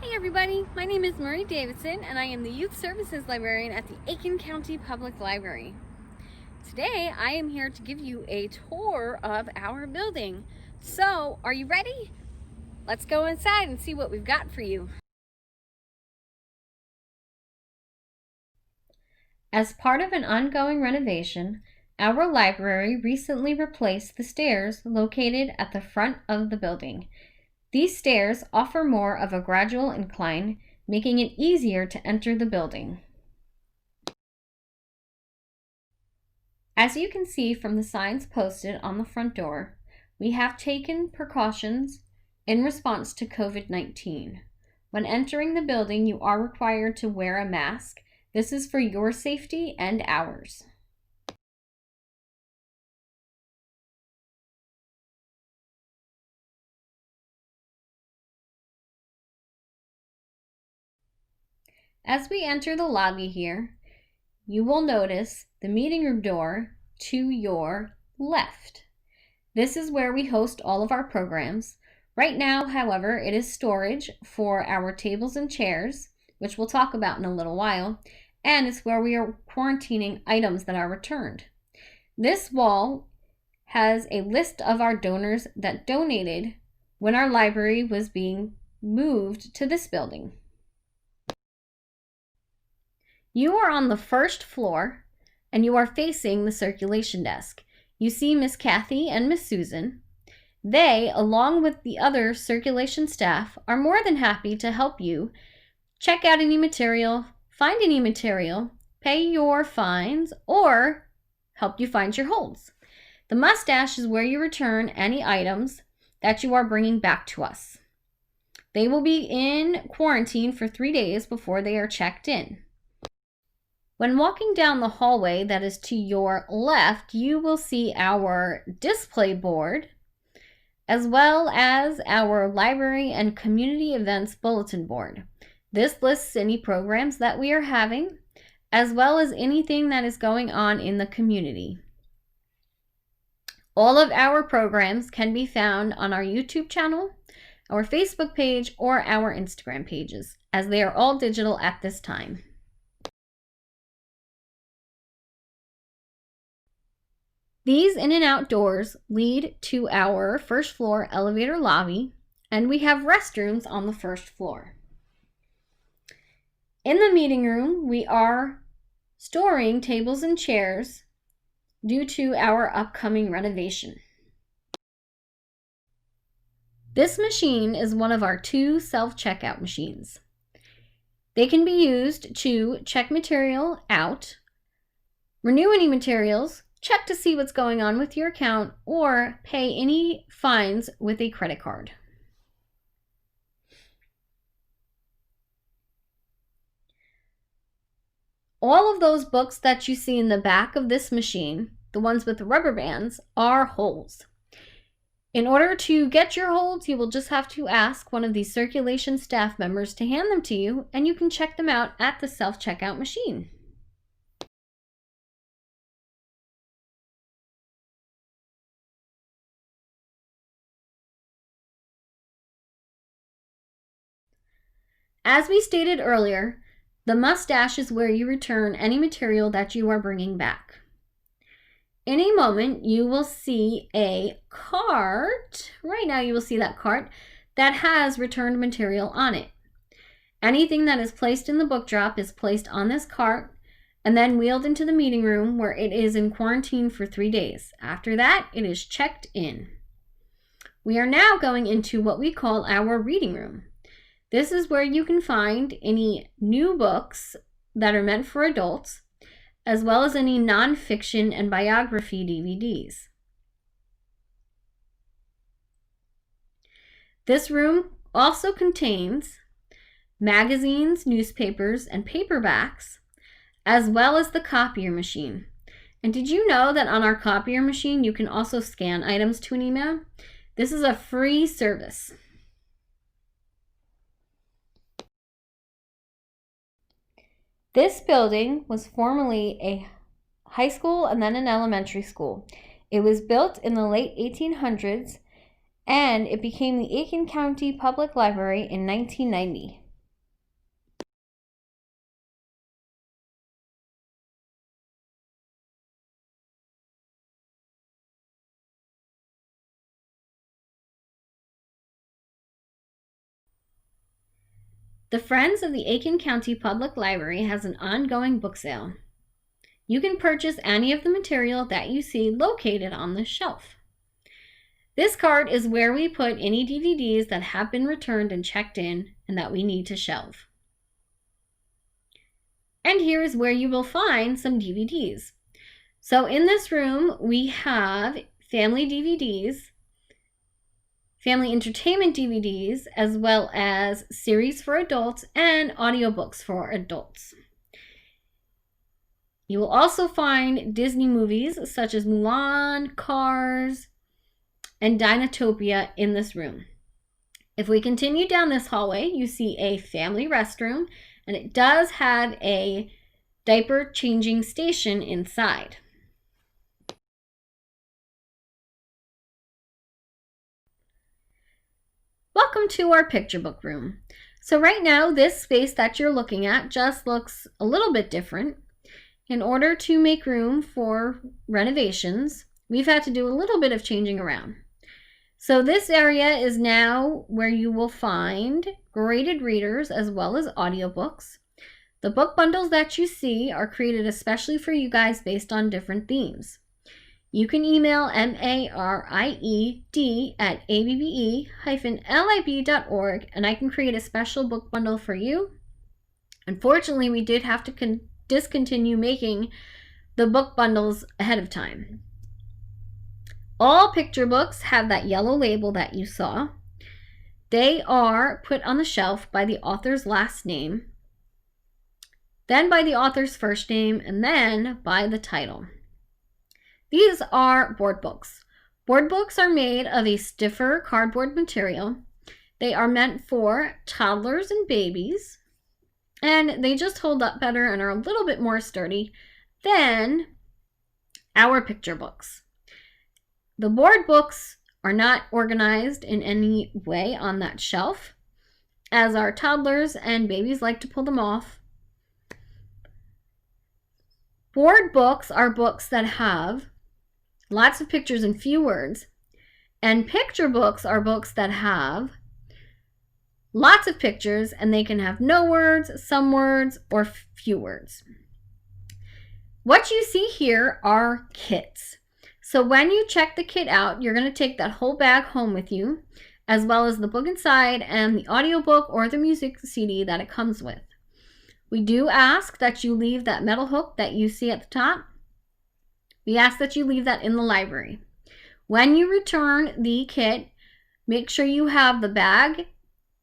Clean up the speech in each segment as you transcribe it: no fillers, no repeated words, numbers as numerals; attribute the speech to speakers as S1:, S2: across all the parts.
S1: Hey everybody, my name is Marie Davidson and I am the Youth Services Librarian at the Aiken County Public Library. Today I am here to give you a tour of our building. So, are you ready? Let's go inside and see what we've got for you. As part of an ongoing renovation, our library recently replaced the stairs located at the front of the building. These stairs offer more of a gradual incline, making it easier to enter the building. As you can see from the signs posted on the front door, we have taken precautions in response to COVID-19. When entering the building, you are required to wear a mask. This is for your safety and ours. As we enter the lobby here, you will notice the meeting room door to your left. This is where we host all of our programs. Right now, however, it is storage for our tables and chairs, which we'll talk about in a little while, and it's where we are quarantining items that are returned. This wall has a list of our donors that donated when our library was being moved to this building. You are on the first floor and you are facing the circulation desk. You see Miss Kathy and Miss Susan. They, along with the other circulation staff, are more than happy to help you check out any material, find any material, pay your fines, or help you find your holds. The mustache is where you return any items that you are bringing back to us. They will be in quarantine for 3 days before they are checked in. When walking down the hallway that is to your left, you will see our display board, as well as our library and community events bulletin board. This lists any programs that we are having, as well as anything that is going on in the community. All of our programs can be found on our YouTube channel, our Facebook page, or our Instagram pages, as they are all digital at this time. These in and out doors lead to our first floor elevator lobby, and we have restrooms on the first floor. In the meeting room, we are storing tables and chairs due to our upcoming renovation. This machine is one of our 2 self-checkout machines. They can be used to check material out, renew any materials, check to see what's going on with your account, or pay any fines with a credit card. All of those books that you see in the back of this machine, the ones with the rubber bands, are holds. In order to get your holds, you will just have to ask one of these circulation staff members to hand them to you, and you can check them out at the self-checkout machine. As we stated earlier, the mustache is where you return any material that you are bringing back. In a moment, you will see a cart. Right now, you will see that cart that has returned material on it. Anything that is placed in the book drop is placed on this cart and then wheeled into the meeting room where it is in quarantine for 3 days. After that, it is checked in. We are now going into what we call our reading room. This is where you can find any new books that are meant for adults, as well as any nonfiction and biography DVDs. This room also contains magazines, newspapers, and paperbacks, as well as the copier machine. And did you know that on our copier machine, you can also scan items to an email? This is a free service. This building was formerly a high school and then an elementary school. It was built in the late 1800s and it became the Aiken County Public Library in 1990. The Friends of the Aiken County Public Library has an ongoing book sale. You can purchase any of the material that you see located on this shelf. This cart is where we put any DVDs that have been returned and checked in and that we need to shelve. And here is where you will find some DVDs. So in this room, we have family DVDs, family entertainment DVDs, as well as series for adults and audiobooks for adults. You will also find Disney movies such as Mulan, Cars, and Dinotopia in this room. If we continue down this hallway, you see a family restroom, and it does have a diaper changing station inside. Welcome to our picture book room. So right now, this space that you're looking at just looks a little bit different. In order to make room for renovations, we've had to do a little bit of changing around. So this area is now where you will find graded readers as well as audiobooks. The book bundles that you see are created especially for you guys based on different themes. You can email maried@abbe-lib.org and I can create a special book bundle for you. Unfortunately, we did have to discontinue making the book bundles ahead of time. All picture books have that yellow label that you saw. They are put on the shelf by the author's last name, then by the author's first name, and then by the title. These are board books. Board books are made of a stiffer cardboard material. They are meant for toddlers and babies, and they just hold up better and are a little bit more sturdy than our picture books. The board books are not organized in any way on that shelf, as our toddlers and babies like to pull them off. Board books are books that have lots of pictures and few words, and picture books are books that have lots of pictures and they can have no words, some words, or few words. What you see here are kits. So when you check the kit out, you're going to take that whole bag home with you, as well as the book inside and the audiobook or the music CD that it comes with. We do ask that you leave that metal hook that you see at the top. We ask that you leave that in the library. When you return the kit, make sure you have the bag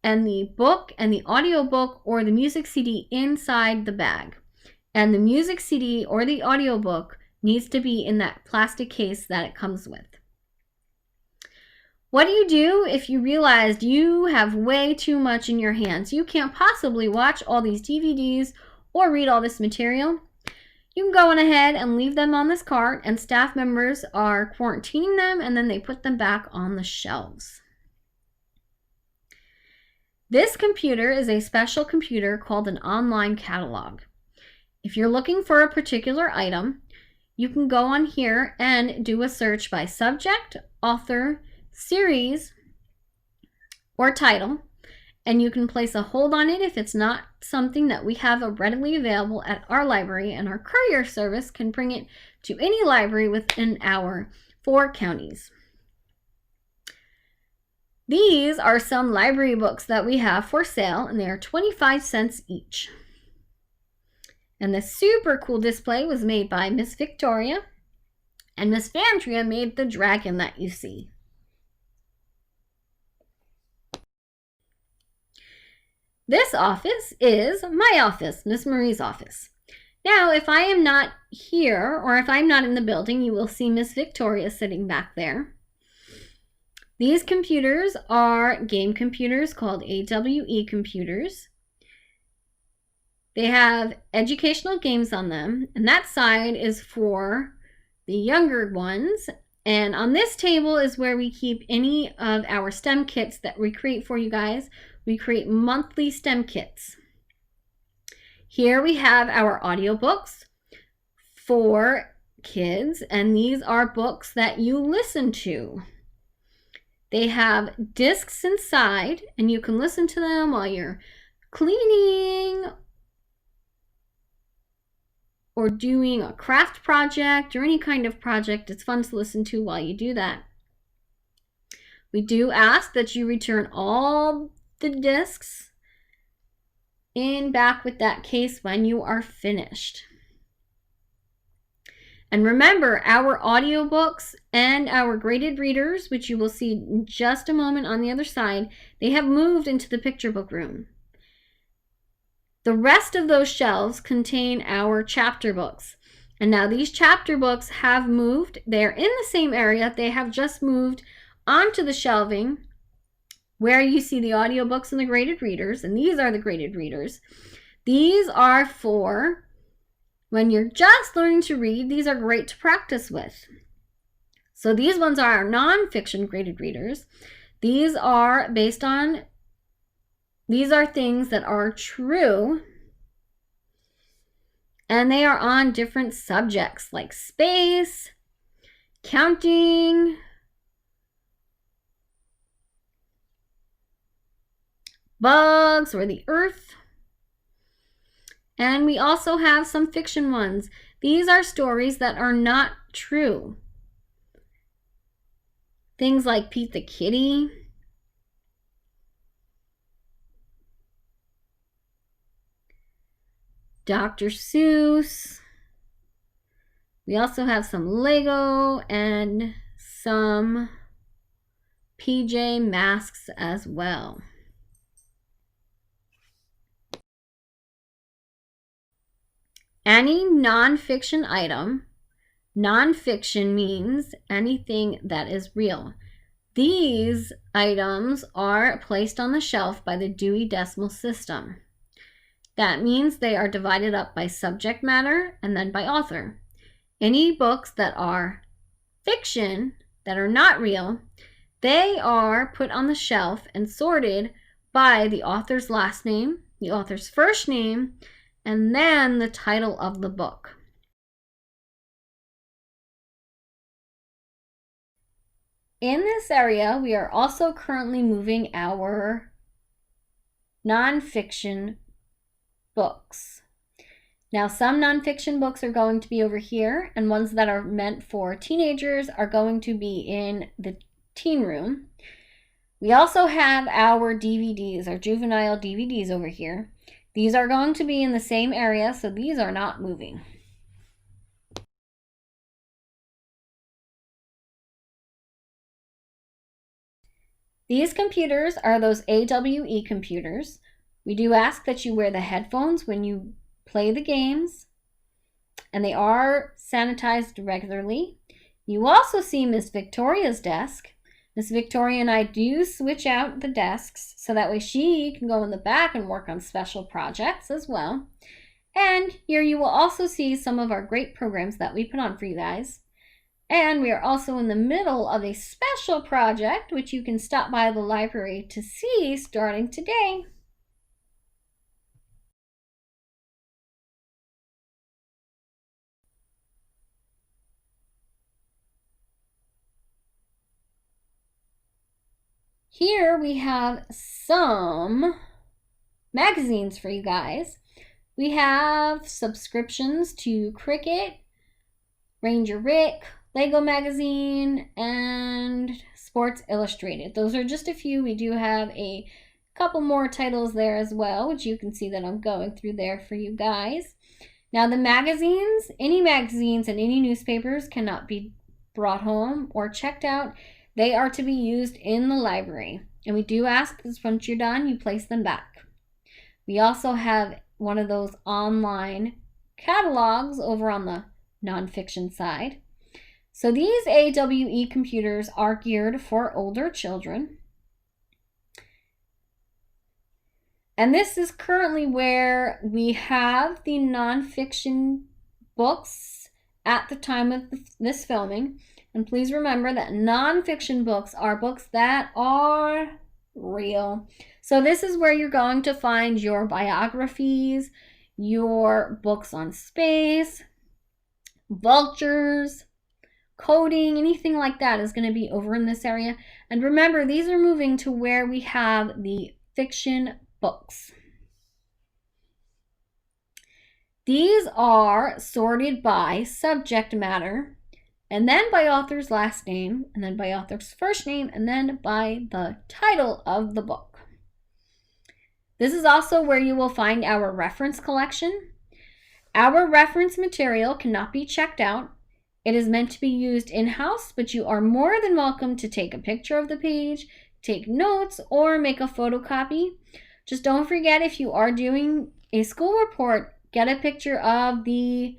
S1: and the book and the audiobook or the music CD inside the bag. And the music CD or the audiobook needs to be in that plastic case that it comes with. What do you do if you realized you have way too much in your hands? You can't possibly watch all these DVDs or read all this material. You can go on ahead and leave them on this cart, and staff members are quarantining them and then they put them back on the shelves. This computer is a special computer called an online catalog. If you're looking for a particular item, you can go on here and do a search by subject, author, series, or title, and you can place a hold on it if it's not something that we have readily available at our library, and our courier service can bring it to any library within an hour for counties. These are some library books that we have for sale, and they are 25 cents each. And this super cool display was made by Miss Victoria, and Miss Vandria made the dragon that you see. This office is my office, Miss Marie's office. Now, if I am not here, or if I'm not in the building, you will see Miss Victoria sitting back there. These computers are game computers called AWE computers. They have educational games on them, and that side is for the younger ones. And on this table is where we keep any of our STEM kits that we create for you guys. We create monthly STEM kits. Here we have our audiobooks for kids, and these are books that you listen to. They have discs inside, and you can listen to them while you're cleaning or doing a craft project or any kind of project, it's fun to listen to while you do that. We do ask that you return all the discs back with that case when you are finished. And remember, our audiobooks and our graded readers, which you will see in just a moment on the other side, they have moved into the picture book room. The rest of those shelves contain our chapter books. And now these chapter books have moved. They're in the same area. They have just moved onto the shelving where you see the audiobooks and the graded readers. And these are the graded readers. These are for when you're just learning to read. These are great to practice with. So these ones are our nonfiction graded readers. These are these are things that are true, and they are on different subjects like space, counting, bugs, or the earth. And we also have some fiction ones. These are stories that are not true. Things like Pete the Kitty, Dr. Seuss. We also have some Lego and some PJ Masks as well. Any nonfiction item, nonfiction means anything that is real. These items are placed on the shelf by the Dewey Decimal System. That means they are divided up by subject matter and then by author. Any books that are fiction, that are not real, they are put on the shelf and sorted by the author's last name, the author's first name, and then the title of the book. In this area, we are also currently moving our nonfiction books. Now, some nonfiction books are going to be over here, and ones that are meant for teenagers are going to be in the teen room. We also have our DVDs, our juvenile DVDs over here. These are going to be in the same area, so these are not moving. These computers are those AWE computers. We do ask that you wear the headphones when you play the games, and they are sanitized regularly. You also see Miss Victoria's desk. Miss Victoria and I do switch out the desks so that way she can go in the back and work on special projects as well. And here you will also see some of our great programs that we put on for you guys. And we are also in the middle of a special project which you can stop by the library to see starting today. Here we have some magazines for you guys. We have subscriptions to Cricket, Ranger Rick, Lego Magazine, and Sports Illustrated. Those are just a few. We do have a couple more titles there as well, which you can see that I'm going through there for you guys. Now the magazines, any magazines and any newspapers cannot be brought home or checked out. They are to be used in the library. And we do ask that once you're done, you place them back. We also have one of those online catalogs over on the nonfiction side. So these AWE computers are geared for older children. And this is currently where we have the nonfiction books at the time of this filming. And please remember that nonfiction books are books that are real. So this is where you're going to find your biographies, your books on space, vultures, coding, anything like that is going to be over in this area. And remember, these are moving to where we have the fiction books. These are sorted by subject matter, and then by author's last name, and then by author's first name, and then by the title of the book. This is also where you will find our reference collection. Our reference material cannot be checked out. It is meant to be used in-house, but you are more than welcome to take a picture of the page, take notes, or make a photocopy. Just don't forget, if you are doing a school report, get a picture of the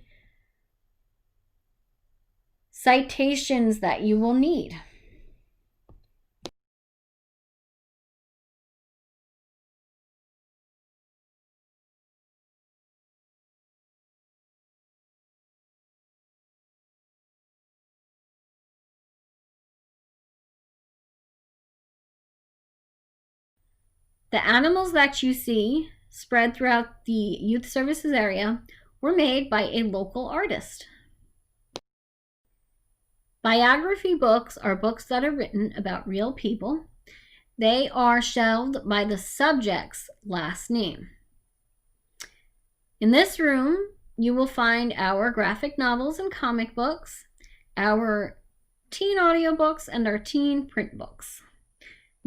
S1: citations that you will need. The animals that you see spread throughout the youth services area were made by a local artist. Biography books are books that are written about real people. They are shelved by the subject's last name. In this room, you will find our graphic novels and comic books, our teen audiobooks, and our teen print books.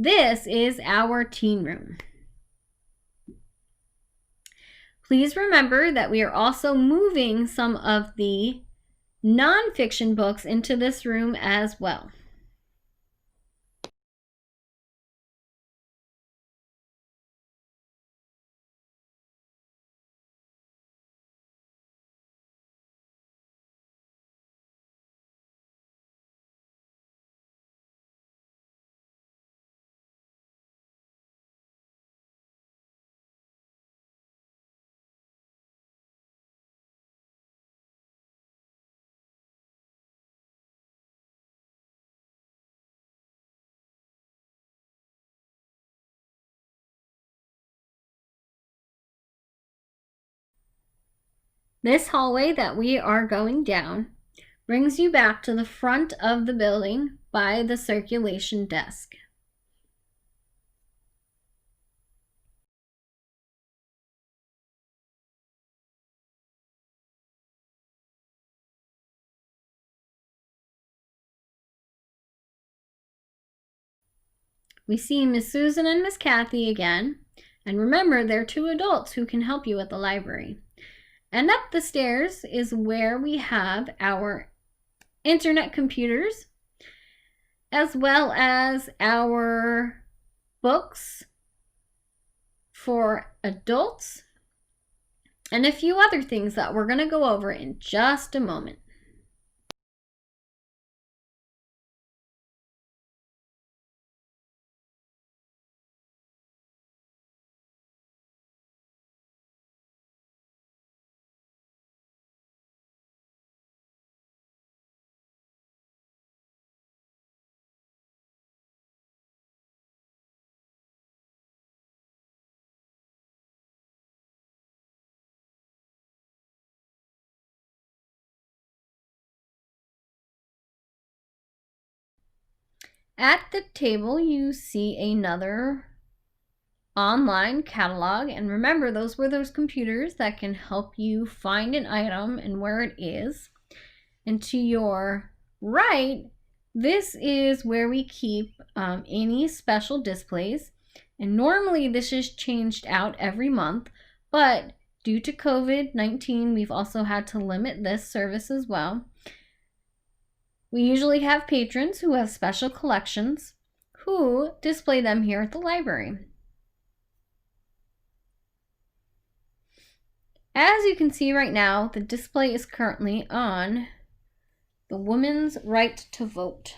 S1: This is our teen room. Please remember that we are also moving some of the nonfiction books into this room as well. This hallway that we are going down brings you back to the front of the building by the circulation desk. We see Miss Susan and Miss Kathy again, and remember, they're two adults who can help you at the library. And up the stairs is where we have our internet computers, as well as our books for adults, and a few other things that we're going to go over in just a moment. At the table, you see another online catalog, and remember, those were those computers that can help you find an item and where it is. And to your right, this is where we keep any special displays, and normally this is changed out every month, but due to COVID-19, we've also had to limit this service as well. We usually have patrons who have special collections who display them here at the library. As you can see right now, the display is currently on the women's right to vote.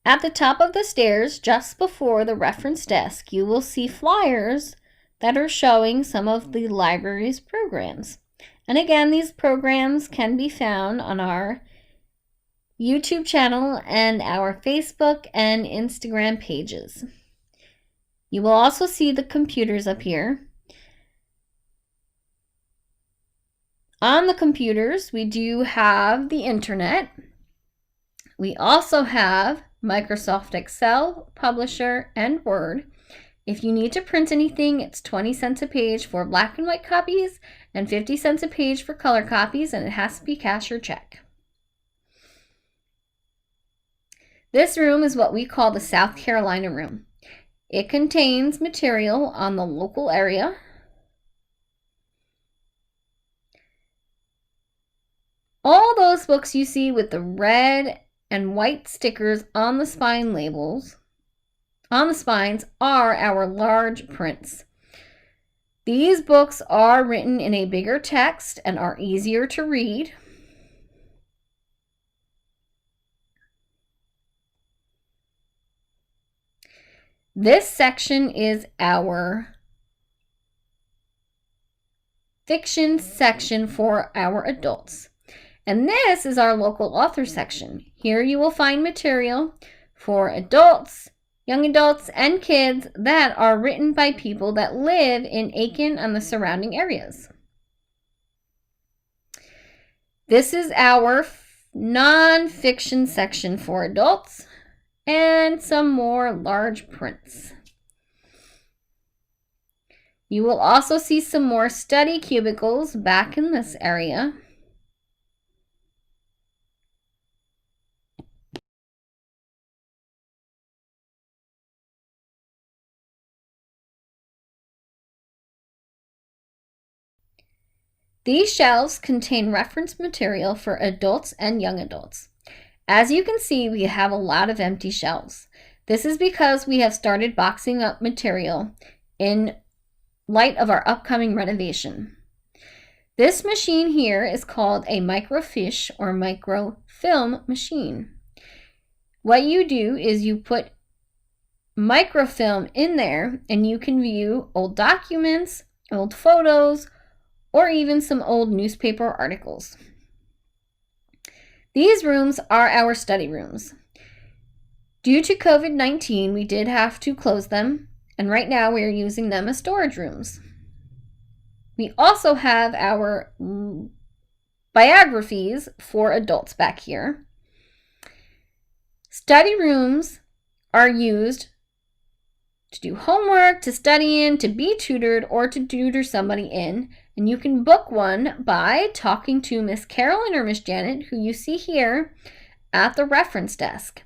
S1: At the top of the stairs, just before the reference desk, you will see flyers that are showing some of the library's programs. And again, these programs can be found on our YouTube channel and our Facebook and Instagram pages. You will also see the computers up here. On the computers, we do have the internet. We also have Microsoft Excel, Publisher, and Word. If you need to print anything, it's 20 cents a page for black and white copies and 50 cents a page for color copies, and it has to be cash or check. This room is what we call the South Carolina room. It contains material on the local area. All those books you see with the red and white stickers on the spine labels, on the spines, are our large prints. These books are written in a bigger text and are easier to read. This section is our fiction section for our adults. And this is our local author section. Here you will find material for adults, young adults, and kids that are written by people that live in Aiken and the surrounding areas. This is our non-fiction section for adults and some more large prints. You will also see some more study cubicles back in this area. These shelves contain reference material for adults and young adults. As you can see, we have a lot of empty shelves. This is because we have started boxing up material in light of our upcoming renovation. This machine here is called a microfiche or microfilm machine. What you do is you put microfilm in there and you can view old documents, old photos, or even some old newspaper articles. These rooms are our study rooms. Due to COVID-19, we did have to close them, and right now we are using them as storage rooms. We also have our biographies for adults back here. Study rooms are used to do homework, to study in, to be tutored, or to tutor somebody in. And you can book one by talking to Miss Carolyn or Miss Janet, who you see here at the reference desk.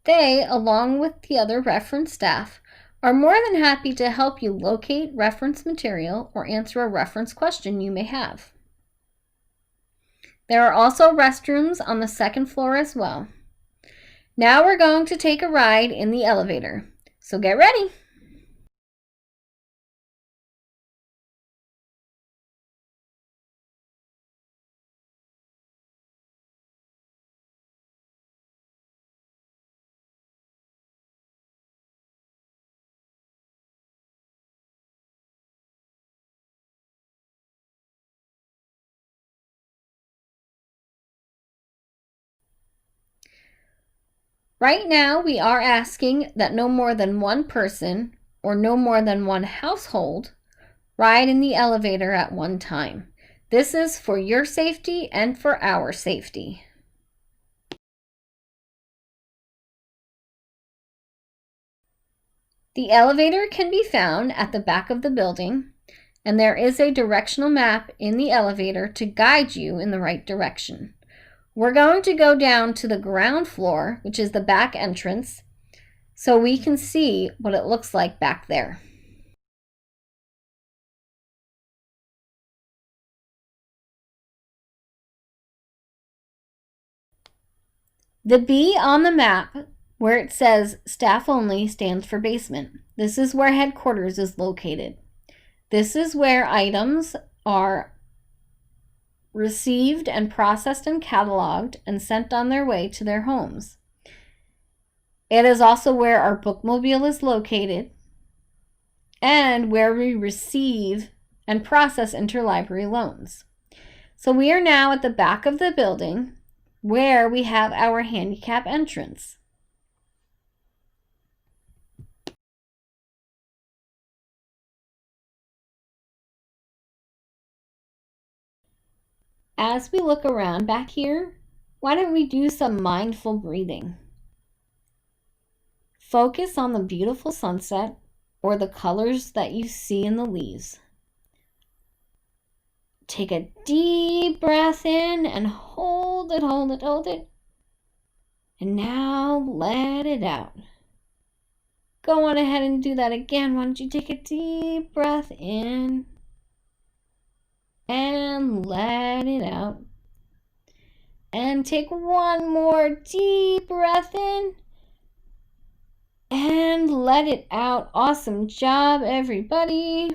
S1: They, along with the other reference staff, are more than happy to help you locate reference material or answer a reference question you may have. There are also restrooms on the second floor as well. Now we're going to take a ride in the elevator, so get ready. Right now, we are asking that no more than one person or no more than one household ride in the elevator at one time. This is for your safety and for our safety. The elevator can be found at the back of the building, and there is a directional map in the elevator to guide you in the right direction. We're going to go down to the ground floor, which is the back entrance, so we can see what it looks like back there. The B on the map, where it says staff only, stands for basement. This is where headquarters is located. This is where items are received and processed and cataloged and sent on their way to their homes. It is also where our bookmobile is located and where we receive and process interlibrary loans. So we are now at the back of the building where we have our handicap entrance. As we look around back here, why don't we do some mindful breathing? Focus on the beautiful sunset or the colors that you see in the leaves. Take a deep breath in and hold it, hold it, hold it. And now let it out. Go on ahead and do that again. Why don't you take a deep breath in and let it out. And take one more deep breath in and let it out. Awesome job, everybody.